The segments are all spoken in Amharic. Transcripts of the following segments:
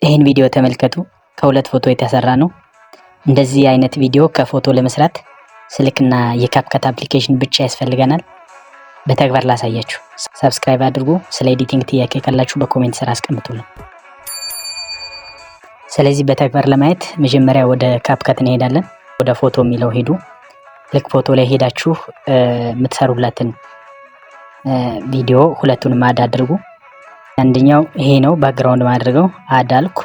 ይህን ቪዲዮ ተመልከቱ። ከሁለት ፎቶ የተሰራ ነው። እንደዚህ አይነት ቪዲዮ ከፎቶ ለመስራት ስልክና የካፕከት አፕሊኬሽን ብቻ ያስፈልገናል። በተግባር ላሳያችሁ። ሰብስክራይብ አድርጉ። ስለ ኤዲቲንግ ጥያቄ ካላችሁ በኮሜንት ስራ አስቀምጡልን። ስለዚህ በተግባር ለማየት መጀመሪያ ወደ ካፕከት እንሄዳለን። ወደ ፎቶ የሚለው ሄዱ። ልክ ፎቶ ላይ ሄዳችሁ የምትሰሩላትን ቪዲዮ ሁለቱንም አድ አድርጉ። አንደኛው ይሄ ነው ባክግራውንድ ማድረገው አድ አልኩ።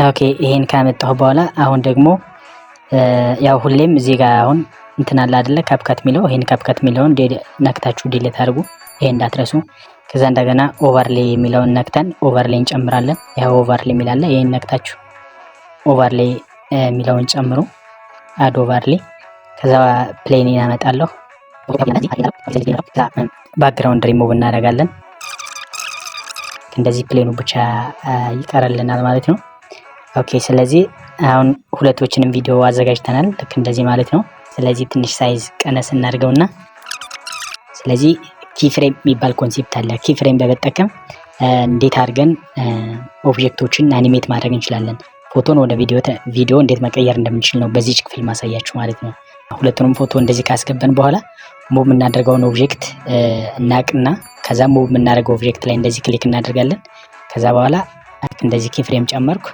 ኦኬ ይሄን ካመጣሁ በኋላ አሁን ደግሞ ያው ሁሌም እዚህ ጋር አሁን እንትን አለ አይደለ ካፕከት የሚለው ይሄን ካፕከት የሚለውን ነክታችሁ ዲሊት አድርጉ። ይሄ እንዳትረሱ። ከዛ እንደገና ኦቨርሌይ የሚለውን ነክተን ኦቨርሌይ እንጨምራለን። ያው ኦቨርሌይ የሚላለ ይሄን ነክታችሁ ኦቨርሌይ የሚለውን ጨምሩ። አድ ኦቨርሌይ። ከዛ ፕሌን ያመጣለሁ። ባክግራውንድ ሪሙቭ እናደርጋለን። እንደዚህ ፕሌኑ ብቻ ይቀርልናል ማለት ነው። ኦኬ ስለዚህ አሁን ሁለቶችንም ቪዲዮ አዘጋጅተናል ልክ እንደዚህ ማለት ነው። ስለዚህ ትንሽ ሳይዝ ቀነስ እናድርገውና ስለዚህ ኪፍሬም የሚባል ኮንሴፕት አለ። ኪፍሬም በመጠቀም እንዴት አድርገን ኦብጀክቶችን አኒሜት ማድረግ እንችላለን፣ ፎቶን ወደ ቪዲዮ እንዴት መቀየር እንደምንችል ነው በዚህ ክፍል ማሳያችሁ ማለት ነው። ሁለቱንም ፎቶ እንደዚህ ካስገባን በኋላ ሙቭ የምናደርገውን ኦብጀክት እናቅና ከዛ ሙቭ የምናደርገው ኦብጀክት ላይ እንደዚህ ክሊክ እናደርጋለን። ከዛ በኋላ እንደዚህ ኪፍሬም ጨመርኩ።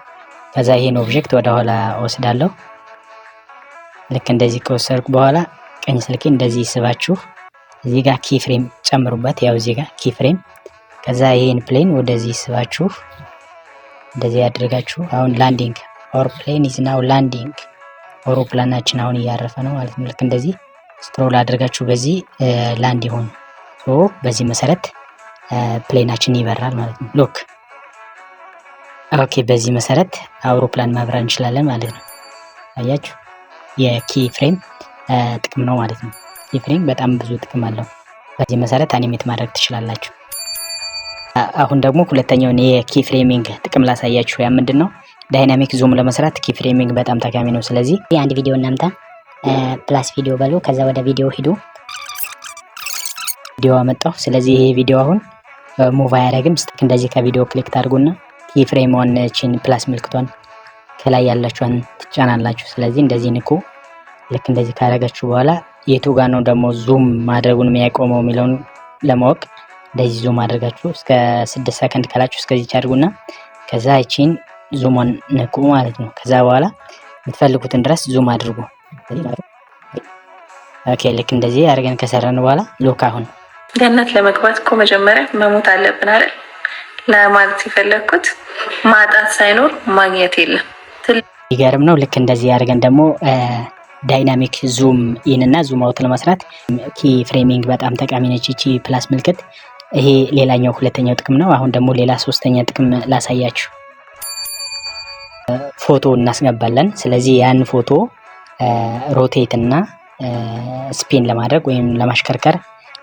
ከዛ ይሄን ኦብጀክት ወደ ኋላ ወስዳለሁ። ልክ እንደዚህ ከወሰድኩ በኋላ ቀኝ ስልኬ እንደዚህ ስባችሁ እዚህ ጋር ኪፍሬም ጨምሩበት። ያው እዚህ ጋር ኪፍሬም። ከዛ ይሄን ፕሌን ወደዚህ ስባችሁ እንደዚህ ያደርጋችሁ አሁን ላንዲንግ ኦር ፕሌን ኢዝ ናው ላንዲንግ፣ አውሮፕላናችን አሁን እያረፈ ነው ማለት ነው። ልክ እንደዚህ ስክሮል አድርጋችሁ በዚህ ላንድ ይሆን። በዚህ መሰረት ፕሌናችን ይበራል ማለት ነው። ሎክ ኦኬ። በዚህ መሰረት አውሮፕላን ማብረር እንችላለን ማለት ነው። አያችሁ የኪ ፍሬም ጥቅም ነው ማለት ነው። ኪ ፍሬም በጣም ብዙ ጥቅም አለው። በዚህ መሰረት አኒሜት ማድረግ ትችላላችሁ። አሁን ደግሞ ሁለተኛውን የኪ ፍሬሚንግ ጥቅም ላሳያችሁ። ያ ምንድነው? ዳይናሚክ ዙም ለመስራት ኪ ፍሬሚንግ በጣም ጠቃሚ ነው። ስለዚህ አንድ ቪዲዮ እናምጣ፣ ፕላስ ቪዲዮ በሉ። ከዛ ወደ ቪዲዮ ሂዱ። ቪዲዮ አመጣሁ። ስለዚህ ይሄ ቪዲዮ አሁን ሙቭ አያደርግም። ስቲክ እንደዚህ ከቪዲዮ ክሊክ ታድርጉና ኪ ፍሬም ዋንችን ፕላስ ምልክቷን ከላይ ያላችኋን ትጫናላችሁ። ስለዚህ እንደዚህ ንኩ። ልክ እንደዚህ ካደረጋችሁ በኋላ የቱ ጋር ነው ደግሞ ዙም ማድረጉን የሚያቆመው የሚለውን ለማወቅ እንደዚህ ዙም አድርጋችሁ እስከ 6 ሰከንድ ካላችሁ እስከዚህ አድርጉና ከዛ እቺን ዙሙን ንኩ ማለት ነው። ከዛ በኋላ የምትፈልጉትን ድረስ ዙም አድርጉ። ኦኬ ልክ እንደዚህ አድርገን ከሰራን በኋላ ሎክ አሁን ገነት ለመግባት እኮ መጀመሪያ መሞት አለብን አይደል? ለማለት የፈለኩት ማጣት ሳይኖር ማግኘት የለም። ይገርም ነው። ልክ እንደዚህ አድርገን ደግሞ ዳይናሚክ ዙም ኢን እና ዙም አውት ለመስራት ኪ ፍሬሚንግ በጣም ጠቃሚ ነች እቺ ፕላስ ምልክት። ይሄ ሌላኛው ሁለተኛው ጥቅም ነው። አሁን ደግሞ ሌላ ሶስተኛ ጥቅም ላሳያችሁ። ፎቶ እናስገባለን። ስለዚህ ያን ፎቶ ሮቴት እና ስፒን ለማድረግ ወይም ለማሽከርከር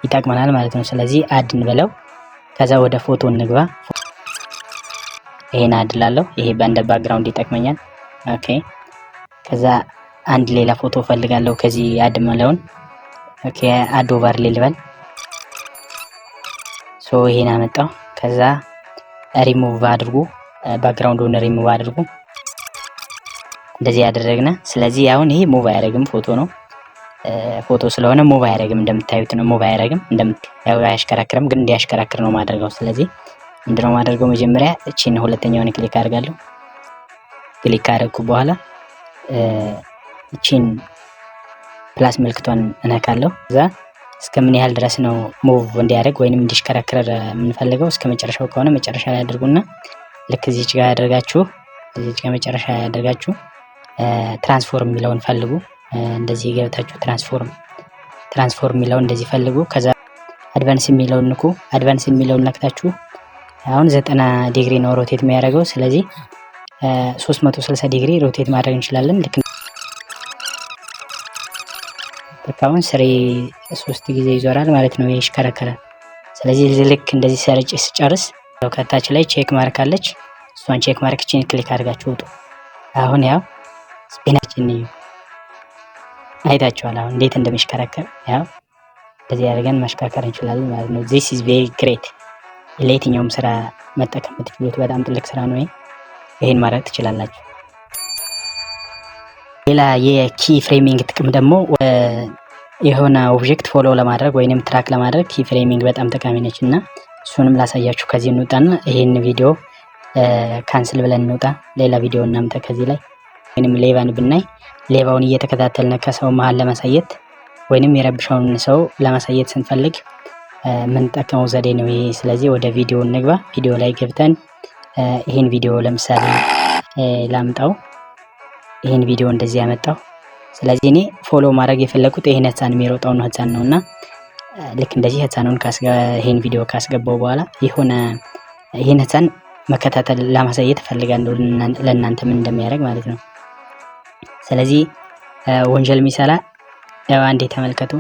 ይጠቅመናል ማለት ነው። ስለዚህ አድ እንበለው። ከዛ ወደ ፎቶ እንግባ። ይሄን አድ ላለሁ። ይሄ በእንደ ባክግራውንድ ይጠቅመኛል። ኦኬ ከዛ አንድ ሌላ ፎቶ ፈልጋለሁ ከዚህ አድ መለውን። ኦኬ አድ ኦቨርሌይ ልበል። ይሄን አመጣው። ከዛ ሪሙቭ አድርጉ፣ ባክግራውንዱን ሪሙቭ አድርጉ። እንደዚህ ያደረግና ስለዚህ አሁን ይሄ ሙቭ አያደርግም፣ ፎቶ ነው። ፎቶ ስለሆነ ሙቭ አያደርግም፣ እንደምታዩት ነው። ሙቭ አያደርግም፣ ያው አያሽከራክርም፣ ግን እንዲያሽከራክር ነው ማድረገው። ስለዚህ ምንድነው ማድረገው? መጀመሪያ እቺን ሁለተኛውን ክሊክ አድርጋለሁ። ክሊክ ካደረኩ በኋላ እቺን ፕላስ ምልክቷን እነካለሁ። ከዛ እስከ ምን ያህል ድረስ ነው ሙቭ እንዲያደርግ ወይንም እንዲሽከራከር የምንፈልገው? እስከ መጨረሻው ከሆነ መጨረሻ ላይ አድርጉና ልክ እዚች ጋር ያደርጋችሁ እዚች ጋር መጨረሻ ያደርጋችሁ ትራንስፎርም የሚለውን ፈልጉ። እንደዚህ ገብታችሁ ትራንስፎርም የሚለውን እንደዚህ ፈልጉ። ከዛ አድቫንስ የሚለውን ንኩ። አድቫንስ የሚለውን ነክታችሁ አሁን 90 ዲግሪ ነው ሮቴት የሚያደርገው። ስለዚህ 360 ዲግሪ ሮቴት ማድረግ እንችላለን። ልክ አሁን 3 ጊዜ ይዞራል ማለት ነው፣ ይሽከረከራል። ስለዚህ ልክ እንደዚህ ሰርጭ ስጨርስ ከታች ላይ ቼክ ማርክ አለች። እሷን ቼክ ማርክችን ክሊክ አድርጋችሁ ውጡ። አሁን ያው ስፒናችን ነው አይታችኋል፣ አሁን እንዴት እንደሚሽከረከር። ያው እንደዚህ አድርገን ማሽከርከር እንችላለን ማለት ነው። this is very great ለየትኛውም ስራ መጠቀም የምትችሉት በጣም ትልቅ ስራ ነው። ይሄን ማድረግ ትችላላችሁ። ሌላ የኪ ፍሬሚንግ ጥቅም ደግሞ የሆነ ኦብጀክት ፎሎ ለማድረግ ወይንም ትራክ ለማድረግ ኪ ፍሬሚንግ በጣም ጠቃሚ ነች እና እሱንም ላሳያችሁ። ከዚህ እንውጣና ይሄን ቪዲዮ ካንስል ብለን እንውጣ። ሌላ ቪዲዮ እናምጣ ከዚህ ላይ። ወይንም ሌባን ብናይ ሌባውን እየተከታተልን ከሰው መሃል ለማሳየት ወይንም የረብሻውን ሰው ለማሳየት ስንፈልግ የምንጠቀመው ዘዴ ነው ይሄ። ስለዚህ ወደ ቪዲዮ እንግባ። ቪዲዮ ላይ ገብተን ይሄን ቪዲዮ ለምሳሌ ላምጣው። ይሄን ቪዲዮ እንደዚህ ያመጣው። ስለዚህ እኔ ፎሎ ማድረግ የፈለኩት ይሄን ህፃን የሚሮጠውን ህፃን ነውና ልክ እንደዚህ ህፃኑን ይሄን ቪዲዮ ካስገባው በኋላ ይሄን ህፃን መከታተል ለማሳየት ፈልጋለሁ ለእናንተ ምን እንደሚያደርግ ማለት ነው። ስለዚህ ወንጀል የሚሰራ ያው አንዴ ተመልከቱ።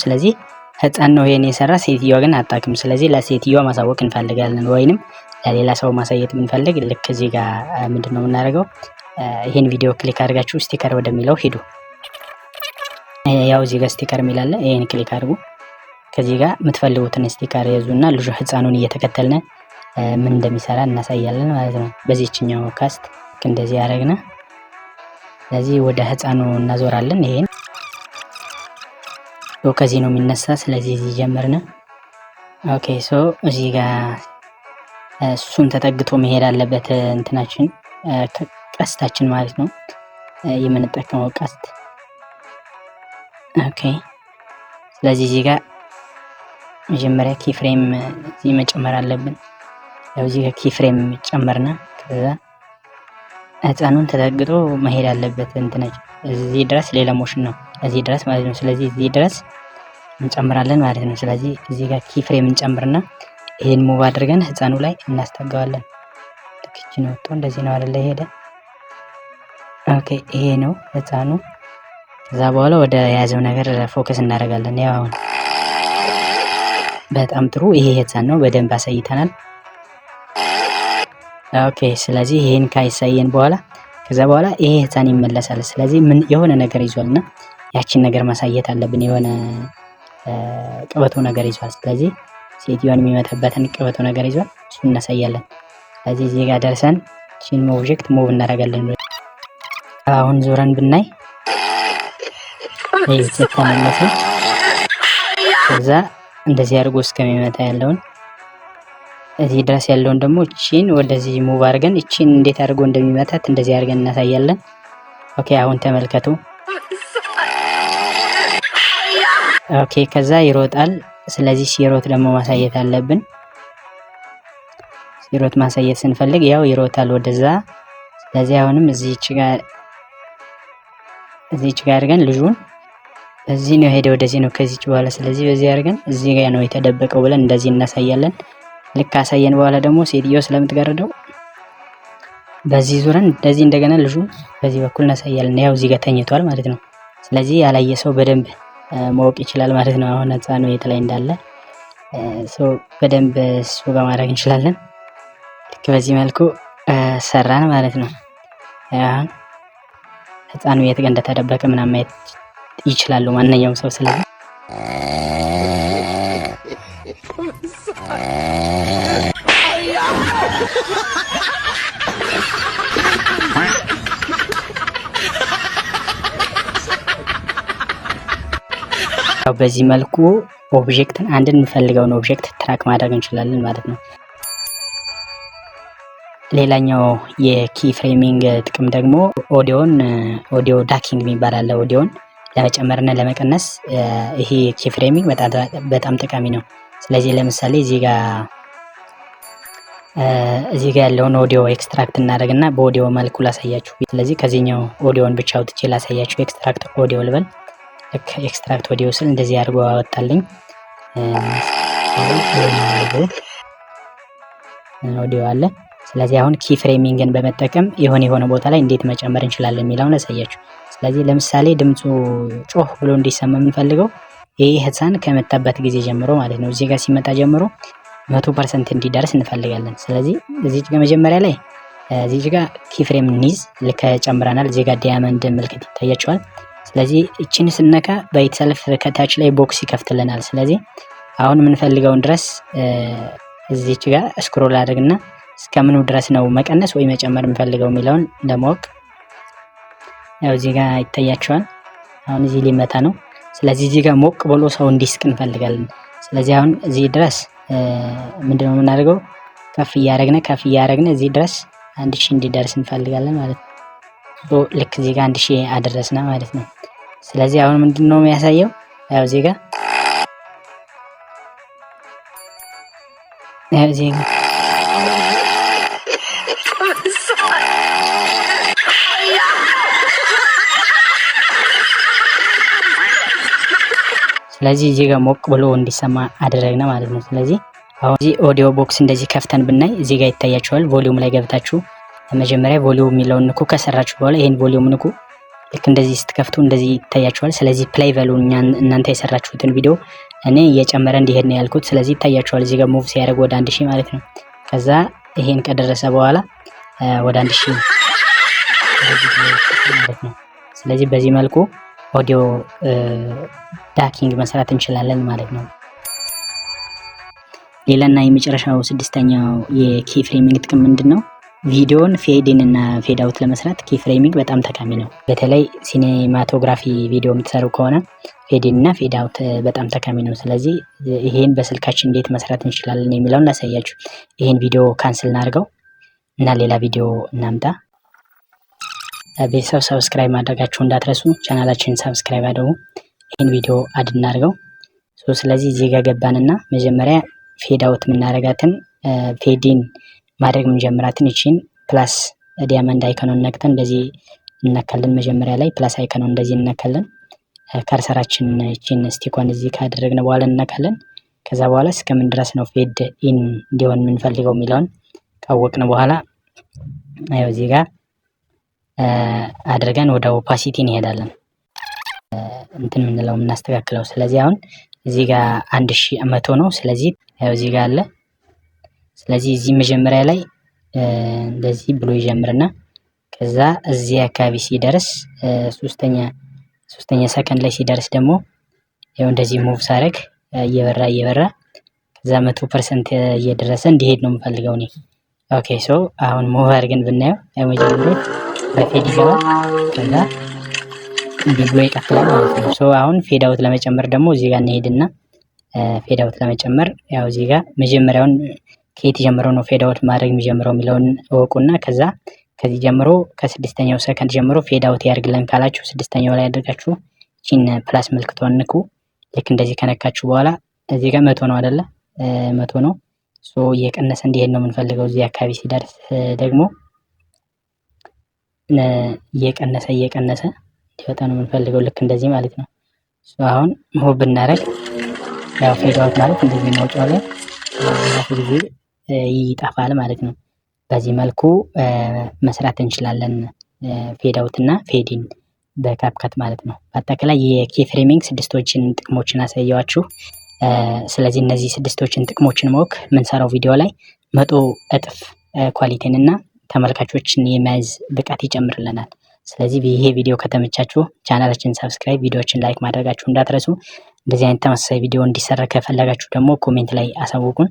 ስለዚህ ህፃን ነው ይሄን የሰራ፣ ሴትዮዋ ግን አታውቅም። ስለዚህ ለሴትዮዋ ማሳወቅ እንፈልጋለን ወይንም ለሌላ ሰው ማሳየት ብንፈልግ ልክ እዚህ ጋር ምንድነው የምናደርገው? ይሄን ቪዲዮ ክሊክ አድርጋችሁ ስቲከር ወደሚለው ሄዱ። ያው እዚህ ጋር ስቲከር የሚላለ ይሄን ክሊክ አድርጉ። ከዚህ ጋር የምትፈልጉትን ስቲከር ያዙና ልጁ ህፃኑን እየተከተልን ምን እንደሚሰራ እናሳያለን ማለት ነው። በዚህኛው ካስት እንደዚህ ያደረግና ስለዚህ ወደ ህፃኑ እናዞራለን። ይሄን ከዚህ ነው የሚነሳ። ስለዚህ እዚህ ጀመርነ። ኦኬ ሶ እዚህ ጋር እሱን ተጠግቶ መሄድ አለበት እንትናችን ቀስታችን ማለት ነው የምንጠቀመው ቀስት። ኦኬ ስለዚህ እዚህ ጋር መጀመሪያ ኪ ፍሬም እዚህ መጨመር አለብን። ያው እዚህ ጋር ኪ ፍሬም ጨመርና ከዛ ህፃኑን ተጠግቶ መሄድ አለበት እንትናችን እዚህ ድረስ ሌላ ሞሽን ነው እዚህ ድረስ ማለት ነው። ስለዚህ እዚህ ድረስ እንጨምራለን ማለት ነው። ስለዚህ እዚህ ጋር ኪ ፍሬም እንጨምርና ይሄን ሙቭ አድርገን ህፃኑ ላይ እናስጠጋዋለን። ልክች ነው ወጥቶ እንደዚህ ነው አይደለ? ሄደ። ኦኬ ይሄ ነው ህፃኑ። ከዛ በኋላ ወደ ያዘው ነገር ፎከስ እናደርጋለን። ያው አሁን በጣም ጥሩ ይሄ ህፃን ነው፣ በደንብ አሳይተናል። ኦኬ ስለዚህ ይሄን ካይሳየን በኋላ ከዛ በኋላ ይሄ ህፃን ይመለሳል። ስለዚህ ምን የሆነ ነገር ይዟልና ያቺን ነገር ማሳየት አለብን። የሆነ ቀበቶ ነገር ይዟል። ስለዚህ ሴትዮዋን የሚመታበትን ቀበቶ ነገር ይዟል፣ እሱን እናሳያለን። ስለዚህ እዚህ ጋር ደርሰን ቺን ኦብጀክት ሙቭ እናደርጋለን። አሁን ዞረን ብናይ ይሄ ተመለሰ። ከዛ እንደዚህ አድርጎ እስከሚመታ ያለውን እዚህ ድረስ ያለውን ደግሞ እቺን ወደዚህ ሙቭ አድርገን እቺን እንዴት አድርጎ እንደሚመታት እንደዚህ አድርገን እናሳያለን። ኦኬ አሁን ተመልከቱ። ኦኬ ከዛ ይሮጣል። ስለዚህ ሲሮጥ ደግሞ ማሳየት አለብን። ሲሮጥ ማሳየት ስንፈልግ ያው ይሮጣል ወደዛ። ስለዚህ አሁንም እዚህች ጋር አድርገን ልጁን እዚህ ነው ሄደ ወደዚህ ነው ከዚህች በኋላ ስለዚህ በዚህ አድርገን እዚህ ጋር ነው የተደበቀው ብለን እንደዚህ እናሳያለን። ልክ አሳየን በኋላ ደግሞ ሴትዮዋ ስለምትጋርደው በዚህ ዙረን እንደዚህ እንደገና ልጁ በዚህ በኩል እናሳያለን። ያው እዚህ ጋር ተኝቷል ማለት ነው። ስለዚህ ያላየ ሰው በደንብ ማወቅ ይችላል ማለት ነው። አሁን ህፃኑ የት ላይ እንዳለ በደንብ እሱ ጋር ማድረግ እንችላለን። ልክ በዚህ መልኩ ሰራን ማለት ነው። አሁን ህፃኑ የት ጋር እንደተደበቀ ምናምን ማየት ይችላሉ ማንኛውም ሰው። ስለዚህ በዚህ መልኩ ኦብጀክትን አንድን የምፈልገውን ኦብጀክት ትራክ ማድረግ እንችላለን ማለት ነው። ሌላኛው የኪ ፍሬሚንግ ጥቅም ደግሞ ኦዲዮ ዳኪንግ የሚባል አለ። ኦዲዮን ለመጨመርና ለመቀነስ ይሄ ኪ ፍሬሚንግ በጣም ጠቃሚ ነው። ስለዚህ ለምሳሌ እዚህ ጋር ያለውን ኦዲዮ ኤክስትራክት እናደርግና በኦዲዮ መልኩ ላሳያችሁ። ስለዚህ ከዚህኛው ኦዲዮን ብቻ አውጥቼ ላሳያችሁ። ኤክስትራክት ኦዲዮ ልበል። ልክ ኤክስትራክት ኦዲዮ ስል እንደዚህ አድርጎ አወጣልኝ ኦዲዮ አለ። ስለዚህ አሁን ኪ ፍሬሚንግን በመጠቀም የሆነ ቦታ ላይ እንዴት መጨመር እንችላለን የሚለውን ላሳያችሁ። ስለዚህ ለምሳሌ ድምፁ ጮህ ብሎ እንዲሰማ የምንፈልገው ይሄ ህፃን ከመጣበት ጊዜ ጀምሮ ማለት ነው። እዚህ ጋር ሲመጣ ጀምሮ 100% እንዲደርስ እንፈልጋለን። ስለዚህ እዚህ ጋር መጀመሪያ ላይ እዚህ ጋር ኪ ፍሬም እንይዝ። ልክ ጨምረናል። እዚህ ጋር ዳያመንድ ምልክት ይታያችኋል። ስለዚህ እቺን ስነካ በኢትሰልፍ ከታች ላይ ቦክስ ይከፍትልናል። ስለዚህ አሁን የምንፈልገውን ድረስ እዚች ጋር ስክሮል አድርግና እስከምኑ ድረስ ነው መቀነስ ወይ መጨመር የምፈልገው የሚለውን ለማወቅ ያው እዚህ ጋር ይታያቸዋል። አሁን እዚህ ሊመታ ነው። ስለዚህ እዚህ ጋር ሞቅ ብሎ ሰው እንዲስቅ እንፈልጋለን። ስለዚህ አሁን እዚህ ድረስ ምንድነው የምናደርገው? ከፍ እያደረግን እዚህ ድረስ 1000 እንዲደርስ እንፈልጋለን ማለት ነው። ልክ እዚህ ጋር 1000 አደረስና ማለት ነው። ስለዚህ አሁን ምንድነው የሚያሳየው? ያው እዚህ ጋር ስለዚህ እዚህ ጋር ሞቅ ብሎ እንዲሰማ አደረግና ማለት ነው። ስለዚህ አሁን እዚህ ኦዲዮ ቦክስ እንደዚህ ከፍተን ብናይ እዚህ ጋር ይታያችኋል። ቮሊዩም ላይ ገብታችሁ መጀመሪያ ቮሊዩም የሚለውን ንኩ። ከሰራችሁ በኋላ ይሄን ቮሊዩም ንኩ። ልክ እንደዚህ ስትከፍቱ እንደዚህ ይታያችኋል። ስለዚህ ፕሌይ በሉ እናንተ የሰራችሁትን ቪዲዮ። እኔ እየጨመረ እንዲሄድ ነው ያልኩት። ስለዚህ ይታያችኋል እዚህ ጋር ሙቭ ሲያደርግ ወደ 1000 ማለት ነው። ከዛ ይሄን ከደረሰ በኋላ ወደ 1000 ማለት ነው። ስለዚህ በዚህ መልኩ ኦዲዮ ዳኪንግ መስራት እንችላለን ማለት ነው። ሌላና የመጨረሻው ስድስተኛው የኪ ፍሬሚንግ ጥቅም ምንድነው? ቪዲዮን ፌድ ኢን እና ፌድ አውት ለመስራት ኪ ፍሬሚንግ በጣም ጠቃሚ ነው። በተለይ ሲኔማቶግራፊ ቪዲዮ የምትሰሩ ከሆነ ፌድ ኢን እና ፌድ አውት በጣም ጠቃሚ ነው። ስለዚህ ይሄን በስልካችን እንዴት መስራት እንችላለን የሚለውን ላሳያችሁ። ይሄን ቪዲዮ ካንስል እናድርገው እና ሌላ ቪዲዮ እናምጣ። ቤተሰብ ሰብስክራይብ ማድረጋችሁ እንዳትረሱ። ቻናላችንን ሰብስክራይብ አድርጉ። ይሄን ቪዲዮ አድ እናድርገው። ስለዚህ እዚህ ጋር ገባንና መጀመሪያ ፌድ አውት የምናደርጋትን ፌድ ኢን ማድረግ የምንጀምራትን እቺን ፕላስ ዲያመንድ አይከኑን ነክተን እንደዚህ እንነካለን። መጀመሪያ ላይ ፕላስ አይከኑን እንደዚህ እንነካለን። ከርሰራችን እቺን ስቲኮን እዚህ ካደረግን በኋላ እንነካለን። ከዛ በኋላ እስከምን ድረስ ነው ፌድ ኢን እንዲሆን የምንፈልገው የሚለውን ካወቅን በኋላ አይ እዚህ ጋር አድርገን ወደ ኦፓሲቲ እንሄዳለን። እንትን ምንለው የምናስተካክለው። ስለዚህ አሁን እዚህ ጋር 1100 ነው። ስለዚህ ያው እዚህ ጋር አለ። ስለዚህ እዚህ መጀመሪያ ላይ እንደዚህ ብሎ ይጀምርና ከዛ እዚህ አካባቢ ሲደርስ ሶስተኛ ሰከንድ ላይ ሲደርስ ደግሞ ያው እንደዚህ ሙቭ ሳረግ እየበራ ከዛ 100% እየደረሰ እንዲሄድ ነው የምፈልገው እኔ። ኦኬ ሶ አሁን ሙቭ አድርገን ብናየው ያው መጀመሪያ በፌድ ይገባል። ከዛ እንዲህ ብሎ ይቀጥላል ማለት ነው። ሶ አሁን ፌድ አውት ለመጨመር ደግሞ እዚህ ጋር እንሄድና ፌድ አውት ለመጨመር ያው እዚህ ጋር መጀመሪያውን ከየት ጀምሮ ነው ፌድ አውት ማድረግ የሚጀምረው የሚለውን እወቁና ከዛ ከዚህ ጀምሮ ከ6ኛው ሰከንድ ጀምሮ ፌድ አውት ያድርግልን ካላችሁ 6ኛው ላይ አድርጋችሁ እቺን ፕላስ ምልክቷን ንኩ። ልክ እንደዚህ ከነካችሁ በኋላ እዚህ ጋር 100 ነው አይደለ? 100 ነው። ሶ እየቀነሰ እንዲሄድ ነው የምንፈልገው። እዚህ አካባቢ ሲደርስ ደግሞ እየቀነሰ እንዲወጣ ነው የምንፈልገው። ልክ እንደዚህ ማለት ነው። ሶ አሁን ሙቭ ብናደርግ ያው ፌድ አውት ማለት እንደዚህ ነው። ጫለ ጊዜ ይጠፋል ማለት ነው። በዚህ መልኩ መስራት እንችላለን። ፌድ አውት እና ፌድ ኢን በካፕካት ማለት ነው። በአጠቃላይ የኪ ፍሬሚንግ ስድስቶችን ጥቅሞችን አሳየዋችሁ። ስለዚህ እነዚህ ስድስቶችን ጥቅሞችን ማወቅ የምንሰራው ቪዲዮ ላይ 100 እጥፍ ኳሊቲን እና ተመልካቾችን የመያዝ ብቃት ይጨምርልናል። ስለዚህ ይሄ ቪዲዮ ከተመቻችሁ ቻናላችንን ሰብስክራይብ፣ ቪዲዮዎችን ላይክ ማድረጋችሁ እንዳትረሱ። እንደዚህ አይነት ተመሳሳይ ቪዲዮ እንዲሰራ ከፈለጋችሁ ደግሞ ኮሜንት ላይ አሳውቁን።